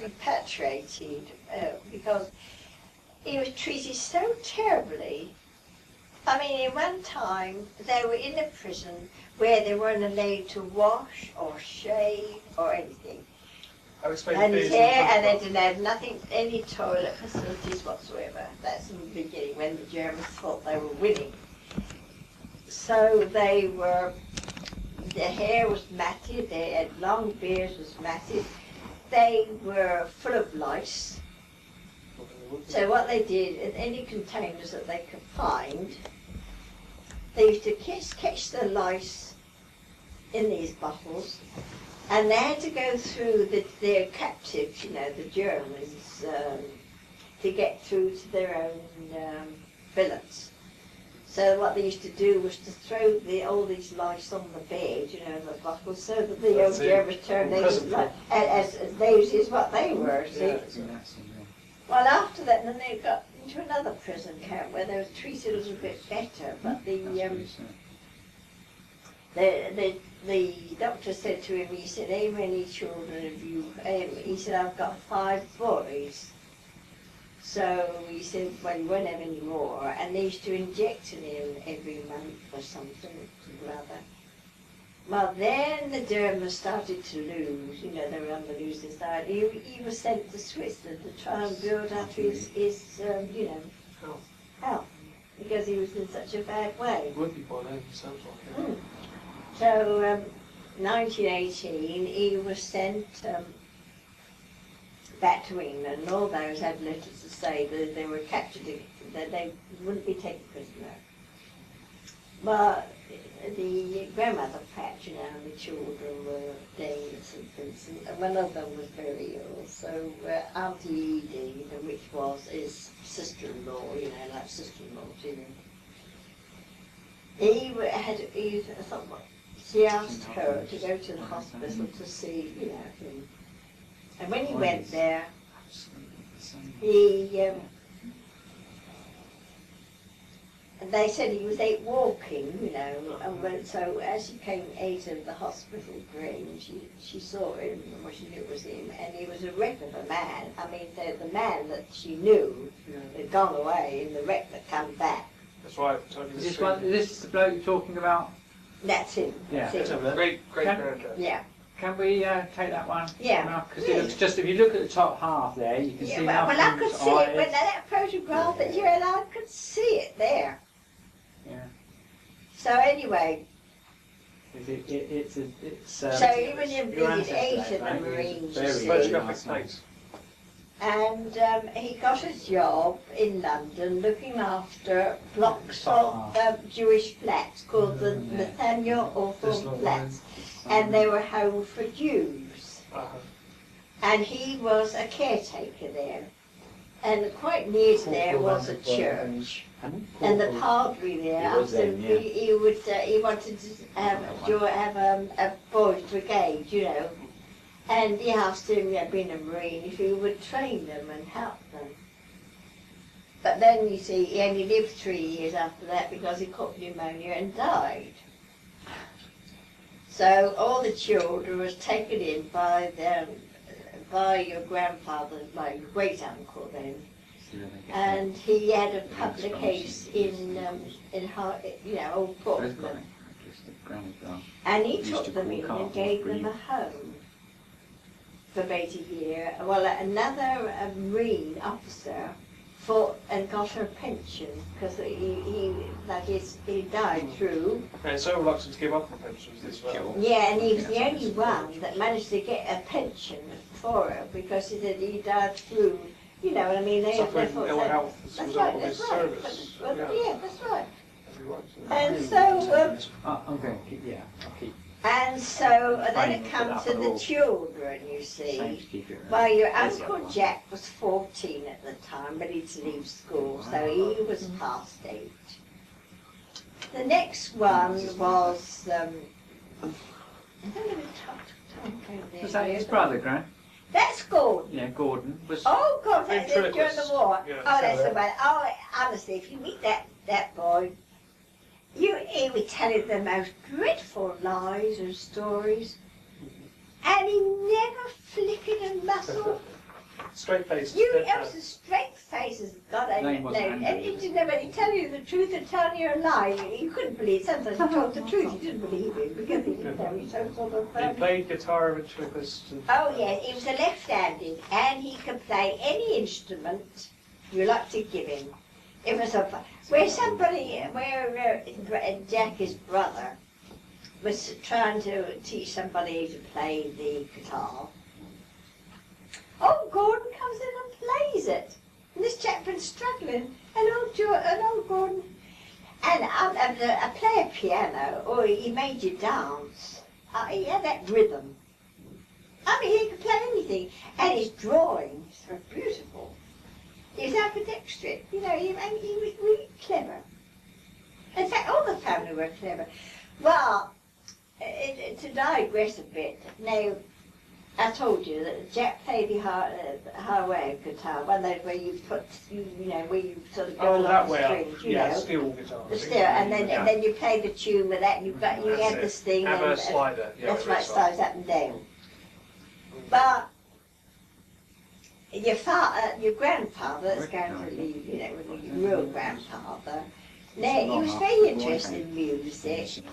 repatriated because he was treated so terribly. I mean, in one time they were in a prison where they weren't allowed to wash or shave or anything. And they didn't have nothing, any toilet facilities whatsoever. That's in the beginning when the Germans thought they were winning. So they were, their hair was matted, they had long beards, was matted. They were full of lice. So what they did, in any containers that they could find, they used to catch the lice in these bottles, and they had to go through their captives, you know, the Germans, to get through to their own billets. So what they used to do was to throw all these lice on the bed, you know, in the bottles, so that the old Germans turned as those is what they were, see. Yeah. Well, after that, then they got into another prison camp where they were treated a little bit better, but the doctor said to him, he said, how many children have you, he said, I've got 5 boys. So he said, well, you won't have any more, and they used to inject him every month or something or other. Well, then the Germans started to lose, you know, they were on the losing side. He was sent to Switzerland to try and build up his you know, health, because he was in such a bad way. Would be by then, sounds like it. So, 1918, he was sent back to England, and all those had letters to say that they were captured, that they wouldn't be taken prisoner. But the grandmother patch, you know, and the children were Danes and Vincent, and one of them was very ill. So Auntie Edie, which was his sister-in-law, you know, like sister-in-law to him, she asked her to go to the hospital to see, you know, him. And when he went there, they said he was out walking, you know, and so as she came out of the hospital, Gran, she saw him, or she knew it was him, and he was a wreck of a man. I mean, the man that she knew had gone away in the wreck that came back. That's right. Is this the bloke you're talking about? That's him. Yeah. That's him. Great grandad. Yeah. Can we take that one? Yeah. Because it looks just, if you look at the top half there, you can see well, I could see it when eyes. that photograph that you and I could see it there. Yeah. So anyway. It's so even in the age of the Marines, and he got a job in London looking after blocks of Jewish flats called the Nathaniel Hawthorne Flats, and they were home for Jews. And he was a caretaker there, and quite near to there was a church. And the padre there, he wanted to have a boys' brigade, you know. And he asked him, being a Marine, if he would train them and help them. But then, you see, he only lived 3 years after that because he caught pneumonia and died. So all the children was taken in by your grandfather, my great-uncle then. And he had a public house in Old Portland. And he took them in and gave them a home for about a year. Well, another Marine officer fought and got her pension because he died through. And so reluctant to give up on pensions as well. Yeah, and he was the only one that managed to get a pension for her because he said he died through. You know what I mean? They thought ill health as a result of his service. Yeah, that's right. And so, and so then it comes to the children, you see. Well, your Uncle Jack was 14 at the time, ready to leave school, so he was past 8. The next one was, I don't know if was that his brother, Gran? That's Gordon. Yeah, Gordon. Oh, God, that lived during the war. Yeah, oh, that's the one. Oh, honestly, if you meet that boy, he would tell you the most dreadful lies and stories. and he never flickered a muscle. Straight face. It was a straight face as God, Name wasn't and Andrew, he was didn't ever tell you the truth or tell you a lie. He couldn't believe. Sometimes he told the truth, he didn't believe it because he didn't know. He's so sort of. He played guitar ventriloquist. Oh yes, he was a left-handed, and he could play any instrument you like to give him. It was a where Jack, his brother, was trying to teach somebody to play the guitar. Old Gordon comes in and plays it. And this chap been struggling, and old Gordon, and I play a piano, or he made you dance. He had that rhythm. I mean, he could play anything, and his drawings were beautiful. He was ambidextrous, you know, he was really clever. In fact, all the family were clever. Well, to digress a bit, now, I told you that Jack played the Hawaii guitar, one of those where you put, where you sort of go along that the way strings, up. you Yeah, know. steel guitar. The steel, and then you play the tune with that, and you had this thing. Have a slider. Yeah, That's right, slides up and down. But your grandfather is going to leave, with your real grandfather. Now, he was very interested in music.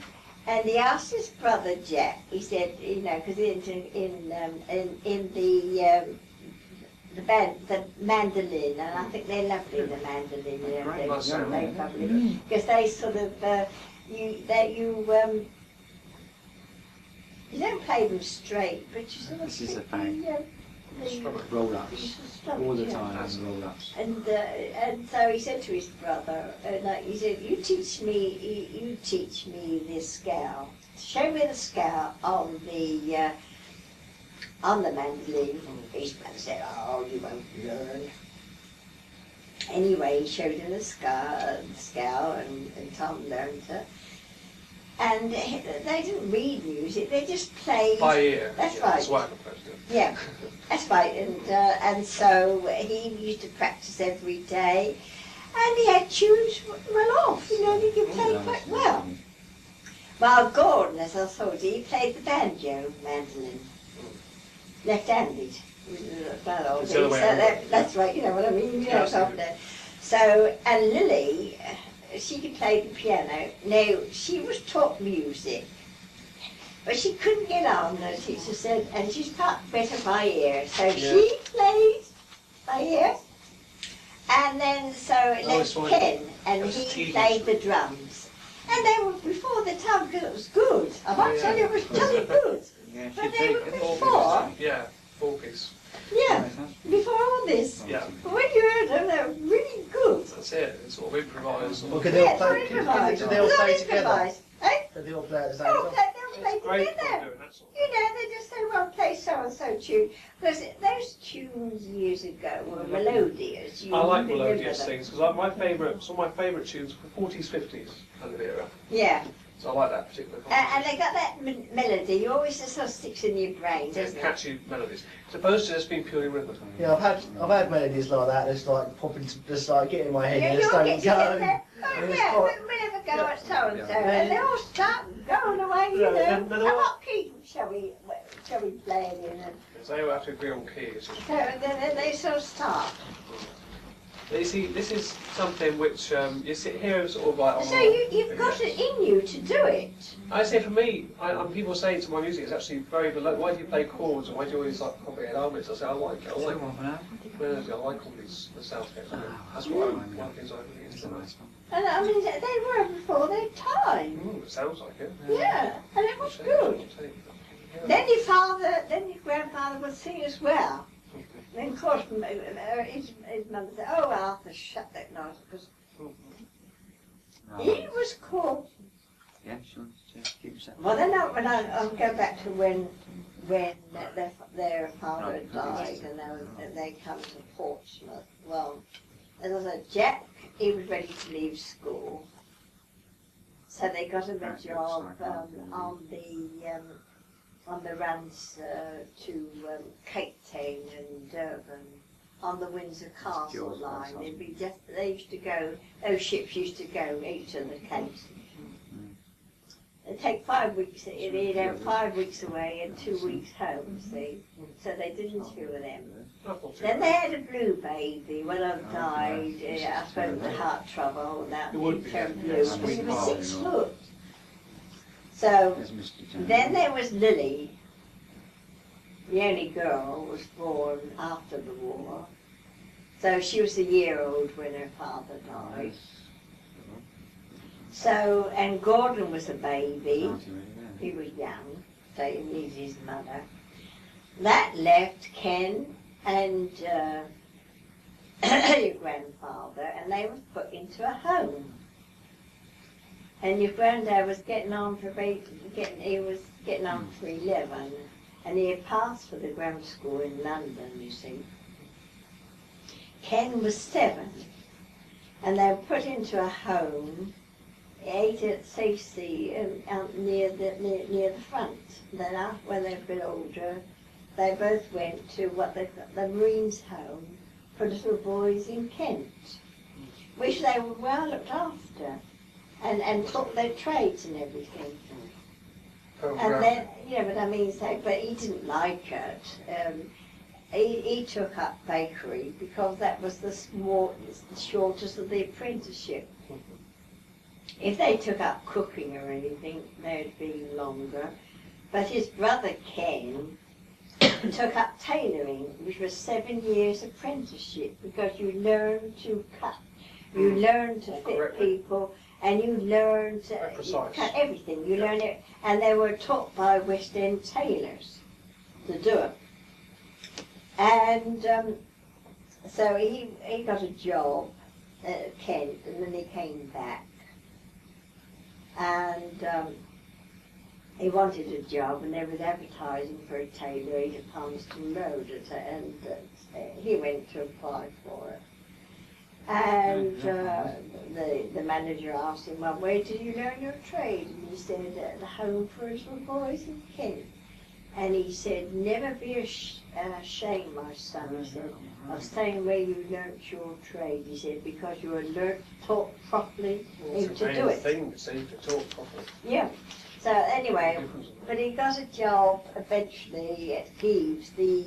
And he asked his brother Jack. He said, because in the band, the mandolin, and I think they're lovely, the mandolin, because they sort of you don't play them straight, but you sort of. This is a thing. Roll-ups. All the time, roll-ups. And so he said to his brother, he said, you teach me this scale. Show me the scale on the mandolin. His brother said, oh, you won't learn. Anyway, he showed him the scale, and Tom learned it. And they didn't read music; they just played by ear. That's right. That's why I proposed it. Yeah, that's right. And so he used to practice every day, and he had tunes well off. He could play quite well. While Gordon, as I told you, he played the banjo, mandolin, left-handed. That's right. You know what I mean. So and Lily. She could play the piano. Now, she was taught music, but she couldn't get on, the teacher said, and she's better by ear. So she played by ear, and then so it left Ken, and he played the drums. And they were before the time, because it was good. I might tell you it was jolly good. But they were before. Yeah, 4-piece. Yeah, before all this. Yeah. But when you heard them, they were really good. That's it. It's sort of improvised. Well, could they all play together? Eh? Could they all play at the same They'll time? play together. They just say, well, play so-and-so tune. Because those tunes years ago were melodious. I like melodious things, because some of my favourite tunes were 40s, 50s kind of era. Yeah. So I like that particular And they got that melody, you always just sort of sticks in your brain, doesn't it? Catchy melodies. As opposed to just being purely rhythmic. Yeah, I've had melodies like that. It's like popping, just like get in my head and just you'll don't get go. there. Oh yeah, we never go at so-and-so, and they all start going away, I'm not key, shall we play it in? So they all have to agree on keys. So then they sort of start. You see, this is something which you sit here sort of like. So you've got it in you to do it. I say for me, people say to my music, it's actually very below. Why do you play chords and why do you always like complicated harmonies? I say I like it. I like melody. I like all these the soundscapes. That's what I like. Things I really into. And I mean, they were before their time. It sounds like it. Yeah, and it was good. Then your grandfather would sing as well. Then of course his mother said, oh Arthur, shut that noise, because he was called. Yeah, sure. Keep yourself. Well then I'll go back to when their father had died and they come to Portsmouth. Well, as I said, Jack, he was ready to leave school. So they got him a job on the runs to Cape Town and Durban on the Windsor Castle line. They used to go, those ships used to go each of the capes. They take 5 weeks, you know, 5 weeks away and 2 weeks home, see. So they did two of them. Then they had a blue baby. One of them died, I suppose with heart trouble, and that he turned blue, because he was 6 foot. So then there was Lily. The only girl was born after the war. So she was a year old when her father died. So, and Gordon was a baby. He was young, so he needed his mother. That left Ken and your grandfather, and they were put into a home. And your granddad was getting on for he was getting on for 11, and he had passed for the grammar school in London, you see. Ken was 7, and they were put into a home, 8 at Stacey, out near the front. Then after, when they were a bit older, they both went to what they called the Marines' home for little boys in Kent, which they were well looked after, and taught their trades and everything. And then, you know what I mean, so, but he didn't like it. He took up bakery because that was the shortest of the apprenticeship. If they took up cooking or anything, they'd be longer. But his brother Ken took up tailoring, which was 7 years apprenticeship, because you learn to cut, you learn to fit people, and you learn to cut everything. You learn it, and they were taught by West End tailors to do it. And so he got a job at Kent, and then he came back. And he wanted a job, and they was advertising for a tailor at Palmerston Road, and he went to apply for it. And the manager asked him, well, where did you learn your trade? And he said, at the home for little boys in Kent. And he said, never be ashamed, my son, he said, of saying where you learnt your trade, he said, because you were taught properly to do it. To talk properly. Yeah. So anyway, but he got a job eventually at Gibbs, the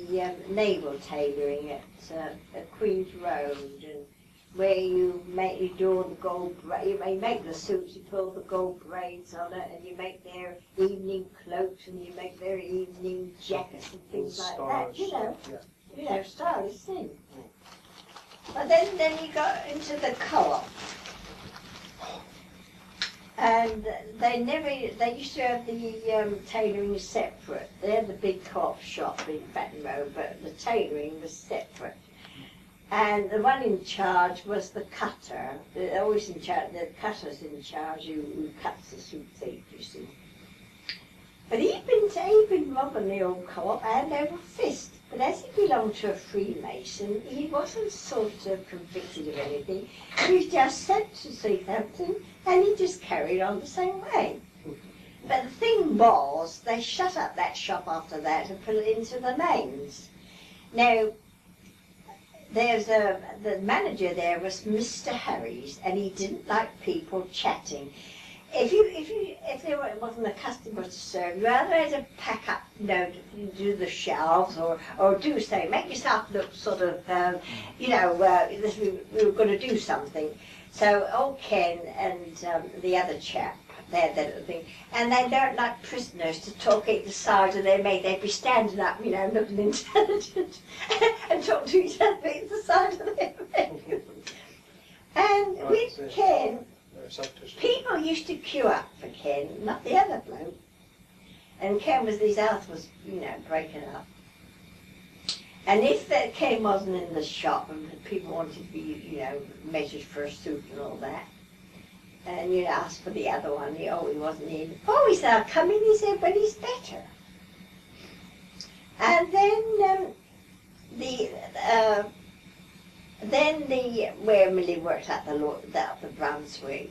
naval tailoring at Queen's Road, and where you do all the gold, you make the suits, you put all the gold braids on it, and you make their evening cloaks, and you make their evening jackets and things like that, you know, stylish thing. But then he got into the co-op. And they used to have the tailoring separate. They had the big co-op shop in Baton Road, but the tailoring was separate. And the one in charge was the cutter. They're always in charge, the cutter's in charge who cuts the suits, you see. But he'd been robbing the old co-op and over fist. But as he belonged to a Freemason, he wasn't sort of convicted of anything. He was just sent to Southampton, and he just carried on the same way. But the thing was, they shut up that shop after that and put it into the lanes. Now, the manager there was Mr. Harries, and he didn't like people chatting. If there wasn't a customer to serve, you either had to pack up, do the shelves, or do say, make yourself look sort of, we were going to do something. So old Ken and the other chap, they had that little thing, and they learned like prisoners to talk at the side of their mate. They'd be standing up, looking intelligent, and talk to each other at the side of their mate. And with Ken, people used to queue up for Ken, not the other bloke. And Ken his health was, breaking up. And if Ken wasn't in the shop and people wanted to be, measured for a suit and all that, and you'd ask for the other one, he wasn't in. Oh, he said, I'll come in, he said, but he's better. And then where Millie worked at the Brunswick,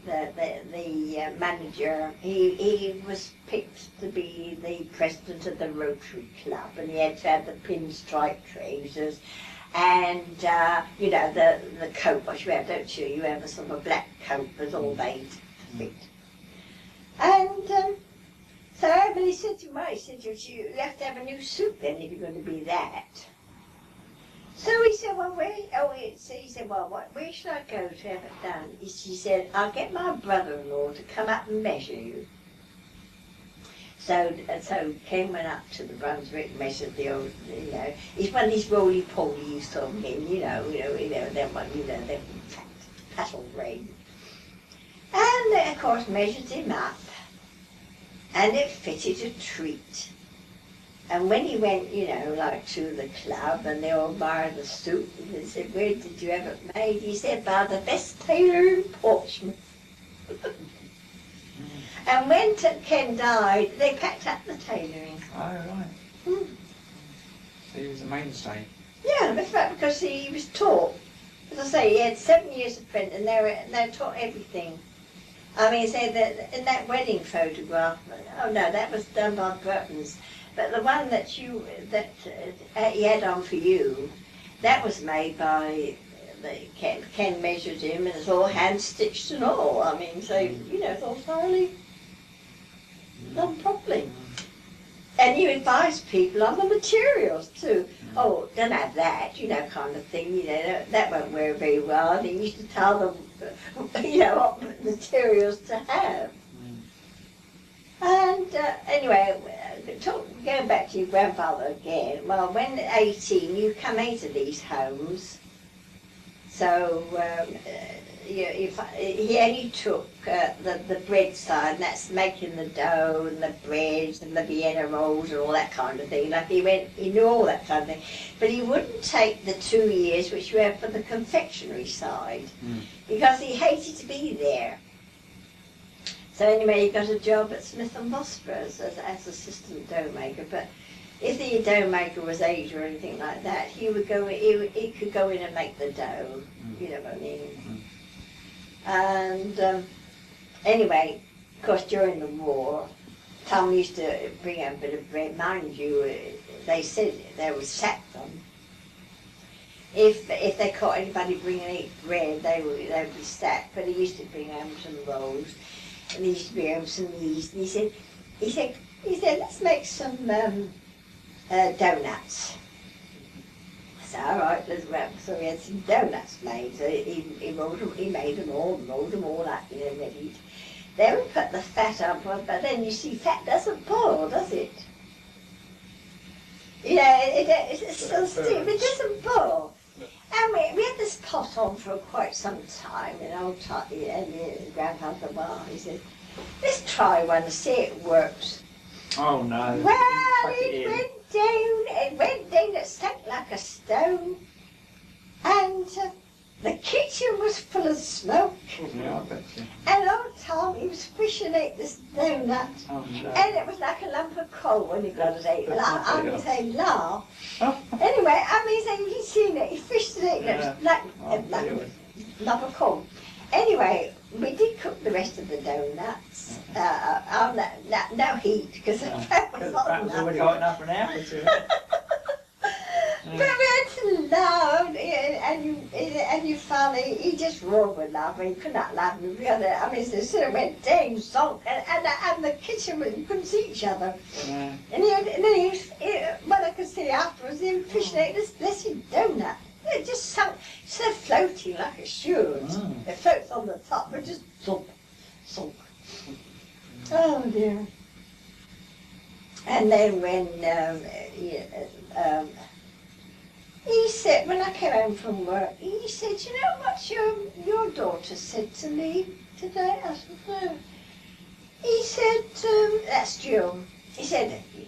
the manager, he was picked to be the president of the Rotary Club, and he had to have the pinstripe trousers, and the coat, what you have, don't you? You have a sort of a black coat with all made fit. And so everybody said to me, he said, you have to have a new suit then if you're going to be that. So he said, well, he said, well, where should I go to have it done? She said, I'll get my brother-in-law to come up and measure you. So Ken went up to the Brunswick, measured the old, he's one of these roly-poly you saw him, them one, them cattle ring. And they, of course, measured him up, and it fitted a treat. And when he went, to the club and they all borrowed the suit, and they said, where did you have it made? He said, by the best tailor in Portsmouth. And when Ken died, they packed up the tailoring. Oh, right. Hmm. So he was a mainstay. Yeah, because he was taught. As I say, he had 7 years of print and they taught everything. I mean, say that in that wedding photograph, oh no, that was done by Burton's. But the one that he had on for you, that was made by Ken measured him, and it's all hand stitched and all. I mean, so it's all thoroughly done properly. And you advise people on the materials too. Oh, don't have that, kind of thing. That won't wear very well. And you used to tell them, what materials to have. And anyway, going back to your grandfather again, well, when 18, you come into these homes, so he only took the bread side, and that's making the dough and the breads and the Vienna rolls and all that kind of thing. Like he knew all that kind of thing. But he wouldn't take the 2 years which you have for the confectionery side, because he hated to be there. So anyway, he got a job at Smith and Vosper's as assistant dough maker. But if the dough maker was aged or anything like that, he could go in and make the dough. You know what I mean? And anyway, of course, during the war, Tom used to bring a bit of bread. Mind you, they said they would sack them. If they caught anybody bringing bread, they would be sacked. But he used to bring home some rolls. And he used to bring home some yeast, and he said, let's make some donuts. I said, all right, so we had some donuts made. So he made them all, rolled them all up, ready. Then we put the fat on, but then you see, fat doesn't boil, does it? It's still steam, it doesn't boil. And we had this pot on for quite some time, and grandfather, he said, let's try one and see it works. Oh no. Well, it went down, it stuck like a stone, and the kitchen was full of smoke. Yeah, I bet you. And old Tom, he was fishing out this donut, and it was like a lump of coal when he got it out. I was saying, laugh. Anyway, he'd seen it, he fished it out, and it was like a lump of coal. Anyway, we did cook the rest of the donuts on no heat, because the fat was hot enough. Already hot enough for an hour or two. But we had to laugh, and you finally, he just roared with laughing. He could not laugh with the other. So it sort of went down, sunk, and the kitchen, you couldn't see each other. Yeah. And then what I could see afterwards, he was fishing out this blessed donut. It just sunk, instead of floating like it should. It floats on the top, but just sunk. Oh dear. And then when he said, when I came home from work, he said, you know what your daughter said to me today? I said, no. He said, that's Jill. He said, he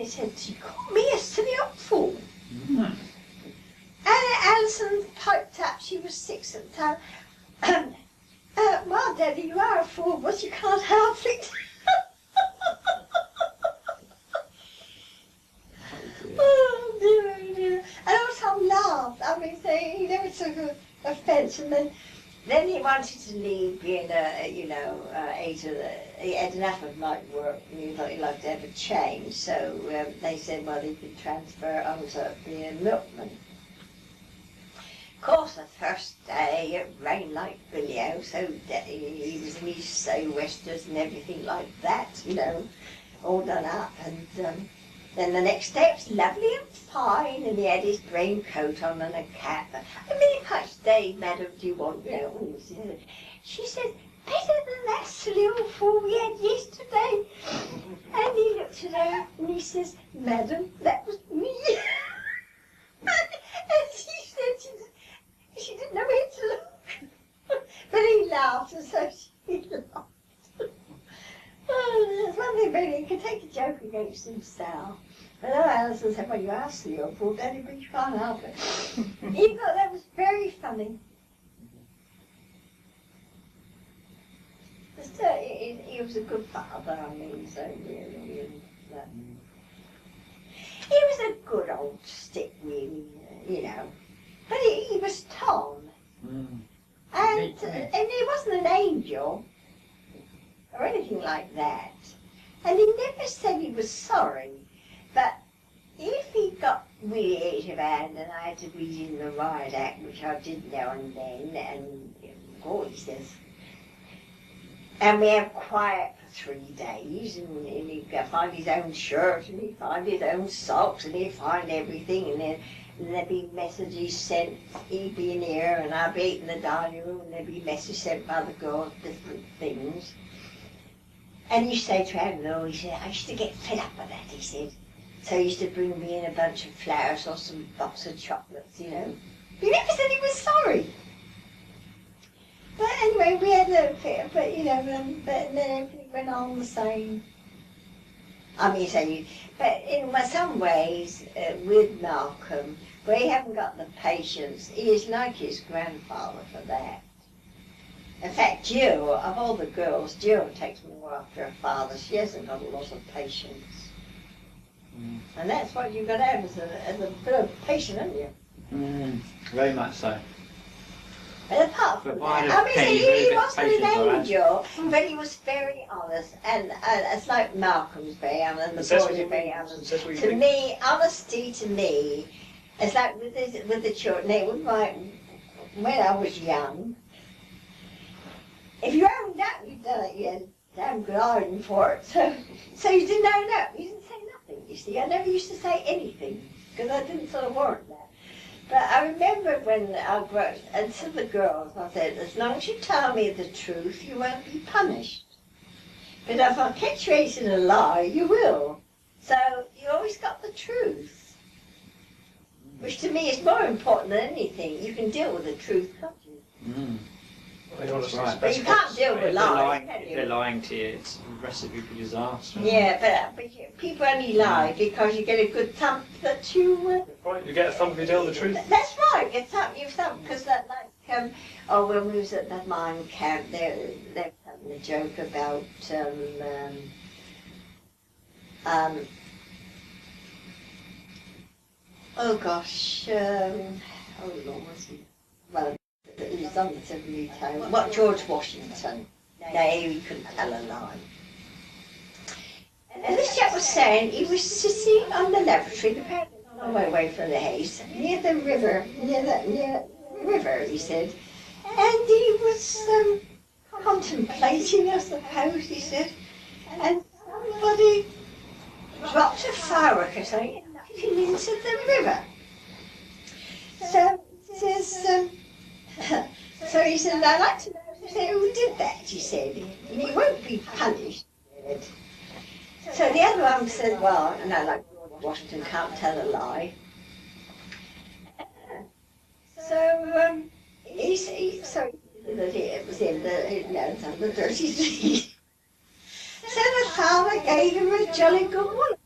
said, she called me a silly old fool. And Alison piped up, she was 6 at the time. Well, Daddy, you are a fool, but you can't help it. Oh dear. And also laughed. He never took offence. And then he wanted to leave being he had enough of night work, and he thought he'd like to have a change. So they said, well, he could transfer on to being a milkman. Of course, the first day it rained like billy-o, so he was in his sou'westers and everything like that, you know, all done up. And then the next day it was lovely and fine, and he had his raincoat on and a cap. I mean, how much day, madam, do you want? You know, she said, better than that silly old fool we had yesterday. And he looked at her and he says, madam, that was me. And she said she didn't know where to look. But he laughed, and so she laughed. Oh, there's one thing about it, he could take a joke against himself. But Alison said, well, you are silly old fool, don't you be fun, aren't it? He thought that was very funny. But he was a good father, I mean, so really. And, he was a good old stick, really, you know. But he was Tom. And he wasn't an angel or anything like that. And he never said he was sorry. But if he got really out of hand and I had to read in the riot act, which I did now and then, and of course he says, and we have quiet for 3 days, and he'd find his own shirt, and he'd find his own socks, and he'd find everything, and then there'd be messages sent, he'd be in here, and I'd be in the dining room, and there'd be messages sent by the girls, different things. And he said to him, no, he said, I used to get fed up with that, he said. So he used to bring me in a bunch of flowers or some box of chocolates, you know. He never said he was sorry. But anyway, we had a bit, but you know, but then everything went on the same. I mean, but in some ways, with Malcolm, we haven't got the patience. He is like his grandfather for that. In fact, Jill, of all the girls, Jill takes more after her father. She hasn't got a lot of patience. And that's what you've got to have as a bit of patience, haven't you? Very much so. But apart from that, I mean, he wasn't an angel, but he was very honest, and it's like Malcolm's very honest, and the boys are very honest. To me, honesty to me, it's like with the children. When I was young, if you owned up, you'd done it. You had a damn good argument for it. So you didn't own up. You didn't say nothing. You see, I never used to say anything because I didn't sort of warrant that. But I remember when I grew up, and to the girls, I said, as long as you tell me the truth, you won't be punished. But if I catch you in a lie, you will. So you always got the truth. Which to me is more important than anything. You can deal with the truth, can't you? Right. But you can't deal with lies, can if you? they're lying to you, it's a recipe for disaster. Yeah, but people only lie because you get a good thump that you... Right, you get a thump if you tell the truth. That's right, you thump, because that like, when we was at the mine camp, they were having a joke about, oh gosh, oh Lord, what's he? Well, he was on the tip of my tongue. What, George Washington? No, he couldn't tell a lie. And this chap was saying he was sitting on the lavatory, apparently a long way away from the house, near the river, near the river, he said. And he was contemplating, I suppose, he said, and somebody dropped a firework or something and knocked him into the river. So he says, so he said, I'd like to know who did that, he said, and he won't be punished. So the other one said, well, no, like Washington can't tell a lie. So so it was him, the dirty deed. So the father gave him a jolly good one.